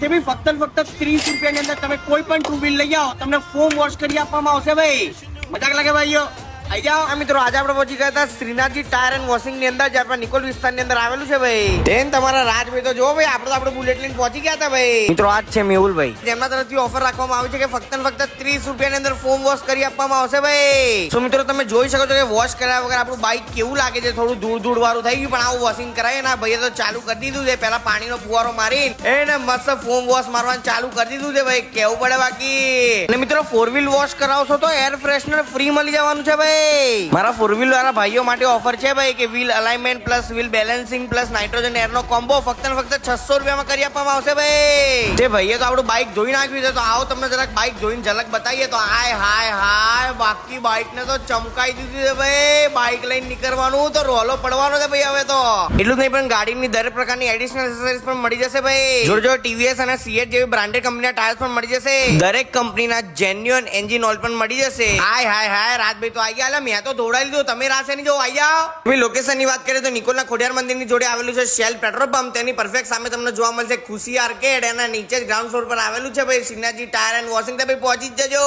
તે બી ફક્ત ને ફક્ત 30 રૂપિયાની અંદર તમે કોઈ પણ ટુ વ્હીલ લઈ આવો, તમને ફોમ વોશ કરી આપવામાં આવશે ભાઈ. મજાક લાગે ભાઈઓ? આઈ જાઓ. હા મિત્રો, આજે આપણે પહોંચી ગયા હતા શ્રીનાથજી ટાયર એન્ડ વોશિંગ ની અંદર, જે આપણા નિકોલ વિસ્તારની અંદર આવેલું છે ભાઈ. તેન તમારા રાજભાઈ તો જો ભાઈ, આપણે તો આપણું બુલેટ લઈને પહોંચી ગયા હતા ભાઈ. મિત્રો આજ છે મેહુલભાઈ, જેમના તરફથી ઓફર રાખવામાં આવી છે કે ફક્ત ને ફક્ત 30 રૂપિયાની અંદર ફોમ વોશ કરી આપવામાં આવશે ભાઈ. તો મિત્રો તમે જોઈ શકો છો કે વોશ કર્યા વગર આપણું બાઇક કેવું લાગે છે, થોડું ધૂળ વાળું થઈ ગયું, પણ આવું વોશિંગ કરાય ને ભાઈએ તો ચાલુ કરી દીધું છે. પહેલા પાણીનો ફુવારો મારીને એને મસ્ત ફોમ વોશ મારવાનું ચાલુ કરી દીધું છે ભાઈ. કેવું પડે બાકી. અને મિત્રો 4 વ્હીલ વોશ કરાવશો તો એર ફ્રેશનર ફ્રી મળી જવાનું છે ભાઈ. મારા 4 વ્હીલ વાળા ભાઈઓ માટે ઓફર છે ભાઈ કે wheel alignment plus wheel balancing plus nitrogen air નો કોમ્બો ફક્ત ને ફક્ત 600 રૂપિયામાં કરી આપવામાં આવશે ભાઈ. જે ભાઈએ તો આપણું બાઇક ધોઈ નાખ્યું છે, તો આવો તમને જરાક બાઇક ધોઈને ઝલક બતાવીએ. તો હાય હાય હાય, બાકી બાઇક ને તો ચમકાઈ દીધી છે ભાઈ. બાઇક લઈને નીકળવાનું તો રોલો પડવાનો છે ભાઈ. હવે તો એટલું જ નહીં, પણ ગાડીની દરેક પ્રકારની એડિશનલ એસેસરીઝ પણ મળી જશે ભાઈ. જોડે ટીવીએસ અને સીએટ જેવી બ્રાન્ડેડ કંપનીના ટાયર્સ પણ મળી જશે. દરેક કંપનીના જેન્યુઅન એન્જિન ઓઇલ પણ મળી જશે. હાય હાય હાય, રાજભાઈ તો આવી ગયા. મેં તો દોડાવી લીધું, તમે રાસે નહીં જો આવી જાઓ. લોકેશન ની વાત કરીએ તો નિકોલના ખોડિયાર મંદિર ની જોડે આવેલું છે શેલ પેટ્રોલ પંપ. તેની પરફેક્ટ સામે તમને જોવા મળશે ખુશી આર્કેડ. એના નીચે જ ગ્રાઉન્ડ ફ્લોર પર આવેલું છે ભાઈ શ્રીનાથજી ટાયર એન્ડ વોશિંગ. ભાઈ પહોંચી જ જજો.